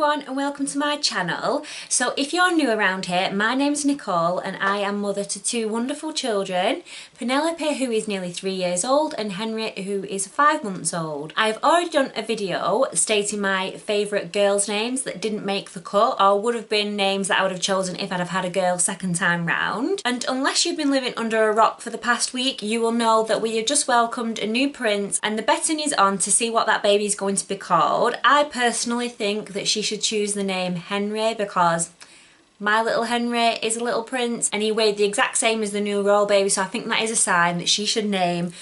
everyone and welcome to my channel. So if you're new around here, my name's Nicole and I am mother to two wonderful children, Penelope, who is nearly 3 years old, and Henry, who is 5 months old. I've already done a video stating my favourite girls' names that didn't make the cut or would have been names that I would have chosen if I'd have had a girl second time round. And unless you've been living under a rock for the past week, you will know that we have just welcomed a new prince and the betting is on to see what that baby is going to be called. I personally think that she should choose the name Henry because my little Henry is a little prince and he weighed the exact same as the new royal baby, so I think that is a sign that she should name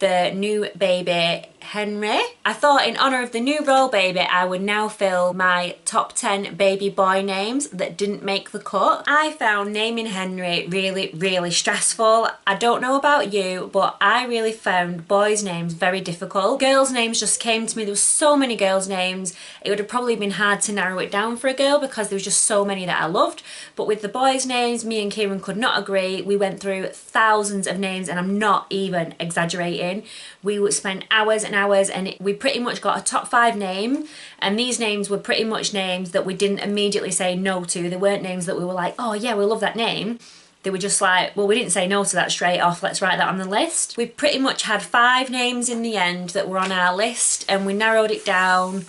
the new baby Henry. I thought in honour of the new royal baby I would now fill my top 10 baby boy names that didn't make the cut. I found naming Henry really stressful. I don't know about you, but I really found boys' names very difficult. Girls' names just came to me. There were so many girls' names. It would have probably been hard to narrow it down for a girl because there was just so many that I loved. But with the boys' names, me and Kieran could not agree. We went through thousands of names and I'm not even exaggerating. We would spend hours and hours and we pretty much got a top 5 name, and these names were pretty much names that we didn't immediately say no to. They weren't names that we were like, oh yeah, we love that name. They were just like, well, we didn't say no to that straight off, let's write that on the list. We pretty much had 5 names in the end that were on our list and we narrowed it down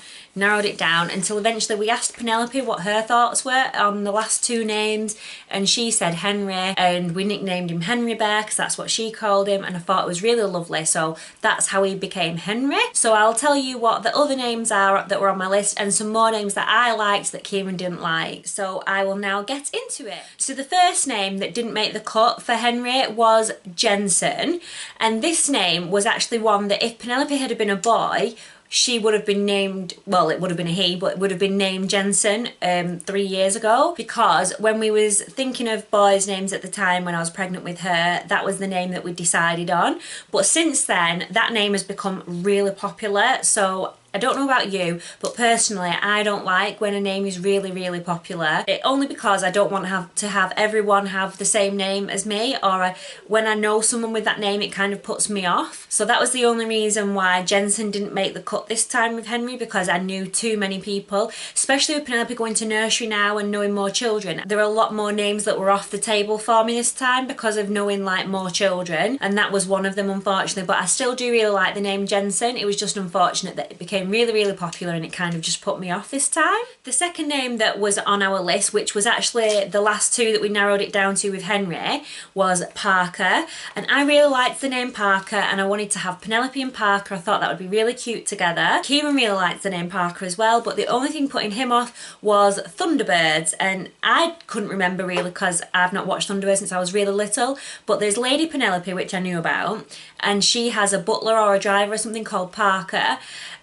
until eventually we asked Penelope what her thoughts were on the last 2 names, and she said Henry, and we nicknamed him Henry Bear because that's what she called him, and I thought it was really lovely, so that's how he became Henry. So I'll tell you what the other names are that were on my list and some more names that I liked that Kieran didn't like, so I will now get into it. So the first name that didn't make the cut for Henry was Jensen, and this name was actually one that if Penelope had been a boy, she would have been named, well, it would have been a he, but it would have been named Jensen 3 years ago, because when we was thinking of boys' names at the time when I was pregnant with her, that was the name that we decided on. But since then, that name has become really popular, so I don't know about you, but personally I don't like when a name is really popular. Only because I don't want to have everyone have the same name as me, or when I know someone with that name it kind of puts me off. So that was the only reason why Jensen didn't make the cut this time with Henry, because I knew too many people, especially with Penelope going to nursery now and knowing more children. There are a lot more names that were off the table for me this time because of knowing like more children, and that was one of them, unfortunately. But I still do really like the name Jensen. It was just unfortunate that it became really popular and it kind of just put me off this time. The second name that was on our list, which was actually the last 2 that we narrowed it down to with Henry, was Parker, and I really liked the name Parker and I wanted to have Penelope and Parker. I thought that would be really cute together. Kieran really liked the name Parker as well, but the only thing putting him off was Thunderbirds, and I couldn't remember really because I've not watched Thunderbirds since I was really little, but there's Lady Penelope, which I knew about, and she has a butler or a driver or something called Parker.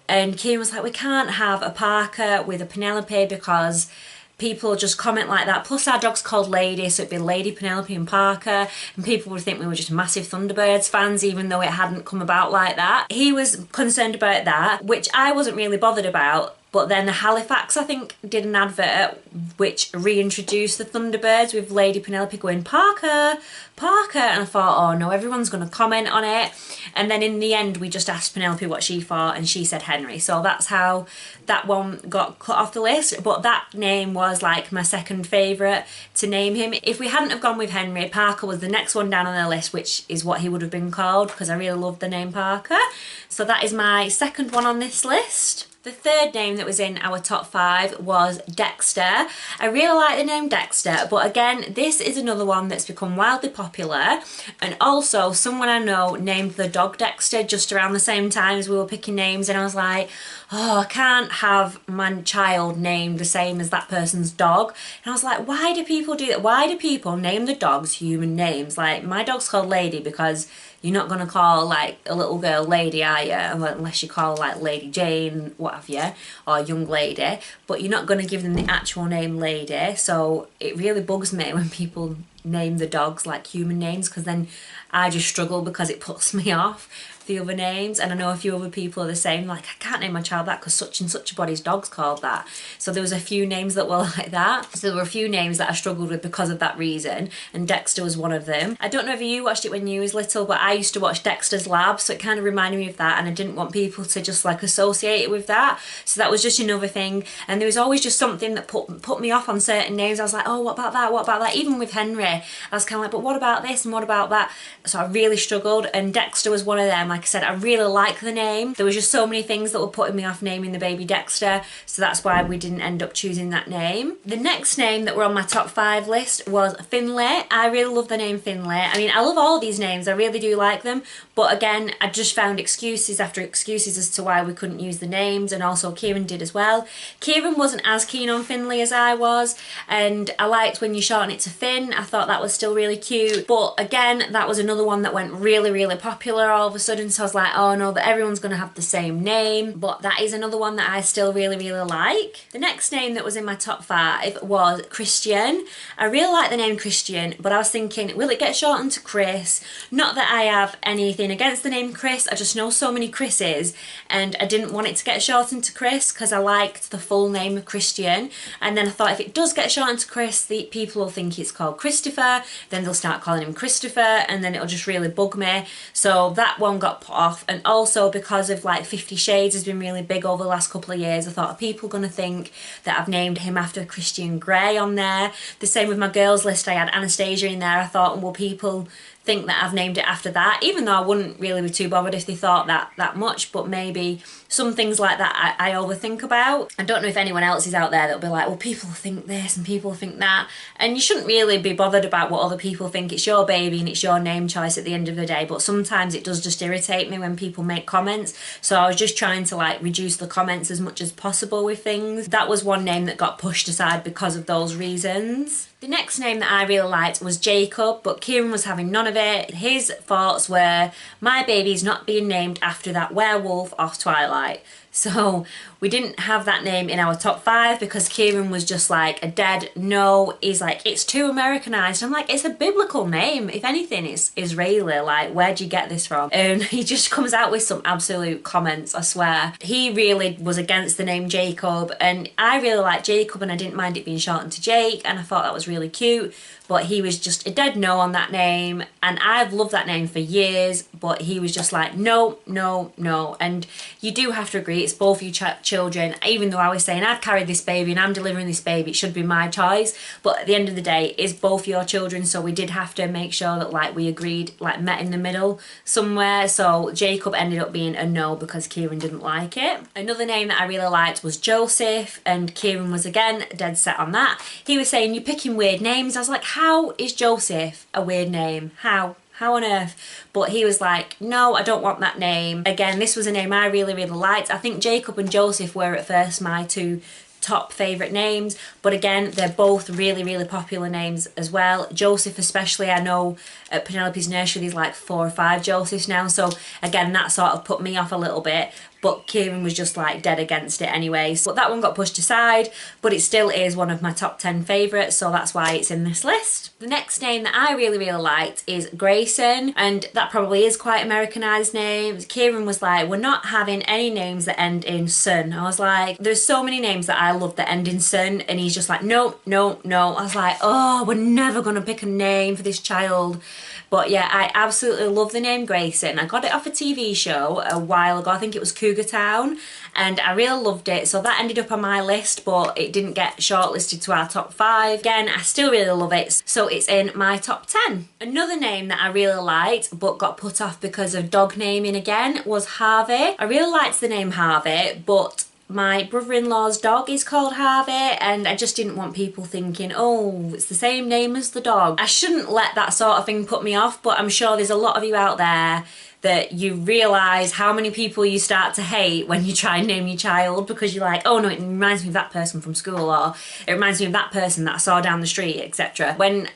And Kieran was like, we can't have a Parker with a Penelope because people just comment like that. Plus our dog's called Lady, so it'd be Lady Penelope and Parker, and people would think we were just massive Thunderbirds fans even though it hadn't come about like that. He was concerned about that, which I wasn't really bothered about. But then Halifax, I think, did an advert which reintroduced the Thunderbirds with Lady Penelope going, Parker, Parker, and I thought, oh no, everyone's going to comment on it. And then in the end, we just asked Penelope what she thought, and she said Henry. So that's how that one got cut off the list. But that name was like my second favourite to name him. If we hadn't have gone with Henry, Parker was the next one down on the list, which is what he would have been called because I really loved the name Parker. So that is my second one on this list. The third name that was in our top 5 was Dexter. I really like the name Dexter, but again, this is another one that's become wildly popular, and also someone I know named the dog Dexter just around the same time as we were picking names, and I was like, oh, I can't have my child named the same as that person's dog. And I was like, why do people do that? Why do people name the dogs human names? Like, my dog's called Lady because you're not going to call like a little girl Lady, are you? Unless you call like Lady Jane, what have you, or Young Lady, but you're not going to give them the actual name Lady. So it really bugs me when people name the dogs like human names, because then I just struggle because it puts me off. I the other names, and I know a few other people are the same, like I can't name my child that because such and such a body's dog's called that. So there was a few names that were like that. So there were a few names that I struggled with because of that reason, and Dexter was one of them. I don't know if you watched it when you was little, but I used to watch Dexter's Lab, so it kind of reminded me of that, and I didn't want people to just like associate it with that. So that was just another thing, and there was always just something that put me off on certain names. I was like, oh, what about that? What about that? Even with Henry, I was kind of like, but what about this and what about that? So I really struggled, and Dexter was one of them. Like I said, I really like the name. There was just so many things that were putting me off naming the baby Dexter, so that's why we didn't end up choosing that name. The next name that were on my top 5 list was Finlay. I really love the name Finlay. I mean, I love all these names, I really do like them, but again, I just found excuses after excuses as to why we couldn't use the names, and also Kieran did as well. Kieran wasn't as keen on Finlay as I was, and I liked when you shorten it to Finn. I thought that was still really cute, but again, that was another one that went really, really popular all of a sudden, so I was like, oh no, that everyone's gonna have the same name. But that is another one that I still really, really like. The next name that was in my top 5 was Christian. I really like the name Christian, but I was thinking, will it get shortened to Chris? Not that I have anything against the name Chris, I just know so many Chris's, and I didn't want it to get shortened to Chris because I liked the full name of Christian. And then I thought, if it does get shortened to Chris, the people will think it's called Christopher, then they'll start calling him Christopher, and then it'll just really bug me. So that one got put off. And also because of like 50 Shades has been really big over the last couple of years, I thought, are people going to think that I've named him after Christian Grey on there? The same with my girls list, I had Anastasia in there. I thought, will people think that I've named it after that? Even though I wouldn't really be too bothered if they thought that much, but maybe some things like that I overthink about. I don't know if anyone else is out there that'll be like, well, people think this and people think that, and you shouldn't really be bothered about what other people think. It's your baby and it's your name choice at the end of the day, but sometimes it does just irritate me when people make comments, so I was just trying to like reduce the comments as much as possible with things. That was one name that got pushed aside because of those reasons. The next name that I really liked was Jacob, but Kieran was having none of it. His thoughts were, my baby's not being named after that werewolf off Twilight. So we didn't have that name in our top 5 because Kieran was just like a dead no. He's like, it's too Americanized. I'm like, it's a biblical name. If anything, it's Israeli. Like, where'd you get this from? And he just comes out with some absolute comments, I swear. He really was against the name Jacob, and I really like Jacob and I didn't mind it being shortened to Jake, and I thought that was really cute. But he was just a dead no on that name, and I've loved that name for years, but he was just like, no, no, no. And you do have to agree, it's both you children. Even though I was saying I've carried this baby and I'm delivering this baby, it should be my choice, but at the end of the day, it's both your children, so we did have to make sure that like we agreed, like met in the middle somewhere. So Jacob ended up being a no because Kieran didn't like it. Another name that I really liked was Joseph, and Kieran was again dead set on that. He was saying, you're picking weird names. I was like, how is Joseph a weird name? How on earth? But he was like, no, I don't want that name. Again, this was a name I really, really liked. I think Jacob and Joseph were at first my 2 top favourite names, but again, they're both really, really popular names as well. Joseph especially, I know at Penelope's nursery there's like 4 or 5 Josephs now, so again, that sort of put me off a little bit, but Kieran was just like dead against it anyway. But that one got pushed aside, but it still is one of my top 10 favourites, so that's why it's in this list. The next name that I really, really liked is Grayson, and that probably is quite Americanised name. Kieran was like, we're not having any names that end in son. I was like, there's so many names that I love that end in son, and he's just like, no, no, no. I was like, oh, we're never gonna pick a name for this child. But yeah, I absolutely love the name Grayson. I got it off a TV show a while ago, I think it was Cougar Town, and I really loved it. So that ended up on my list, but it didn't get shortlisted to our top 5. Again, I still really love it, so it's in my top 10. Another name that I really liked, but got put off because of dog naming again, was Harvey. I really liked the name Harvey, but my brother-in-law's dog is called Harvey, and I just didn't want people thinking, oh, it's the same name as the dog. I shouldn't let that sort of thing put me off, but I'm sure there's a lot of you out there that you realise how many people you start to hate when you try and name your child because you're like, oh no, it reminds me of that person from school, or it reminds me of that person that I saw down the street, etc. When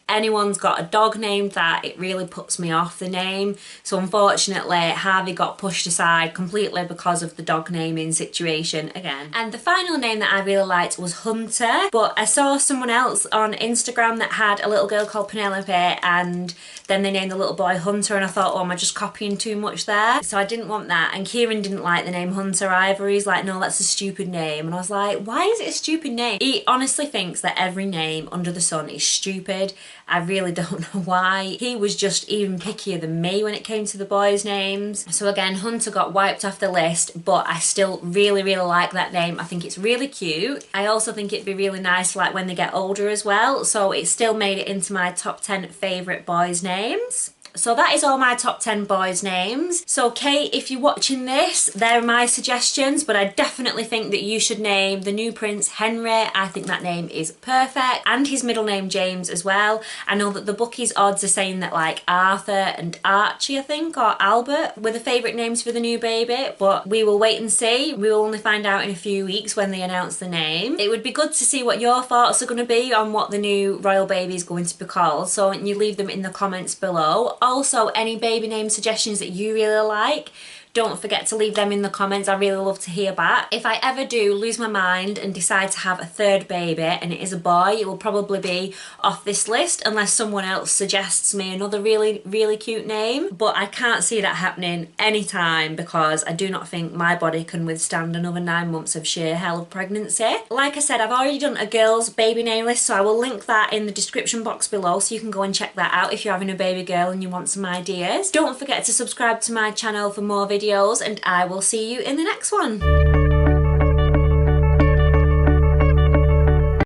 anyone's got a dog named that, it really puts me off the name. So unfortunately, Harvey got pushed aside completely because of the dog naming situation again. And the final name that I really liked was Hunter, but I saw someone else on Instagram that had a little girl called Penelope, and then they named the little boy Hunter, and I thought, oh, am I just copying too much there? So I didn't want that. And Kieran didn't like the name Hunter either. He's like, no, that's a stupid name. And I was like, why is it a stupid name? He honestly thinks that every name under the sun is stupid. I really don't know why. He was just even pickier than me when it came to the boys' names. So again, Hunter got wiped off the list, but I still really, really like that name. I think it's really cute. I also think it'd be really nice like when they get older as well. So it still made it into my top 10 favourite boys' names. So that is all my top 10 boys' names. So Kate, if you're watching this, they're my suggestions, but I definitely think that you should name the new prince Henry. I think that name is perfect, and his middle name James as well. I know that the bookies odds are saying that like Arthur and Archie, I think, or Albert were the favourite names for the new baby, but we will wait and see. We will only find out in a few weeks when they announce the name. It would be good to see what your thoughts are going to be on what the new royal baby is going to be called, so you leave them in the comments below. Also, any baby name suggestions that you really like, don't forget to leave them in the comments. I really love to hear back. If I ever do lose my mind and decide to have a third baby and it is a boy, it will probably be off this list unless someone else suggests me another really, really cute name. But I can't see that happening anytime because I do not think my body can withstand another 9 months of sheer hell of pregnancy. Like I said, I've already done a girl's baby name list, so I will link that in the description box below so you can go and check that out if you're having a baby girl and you want some ideas. Don't forget to subscribe to my channel for more videos, and I will see you in the next one.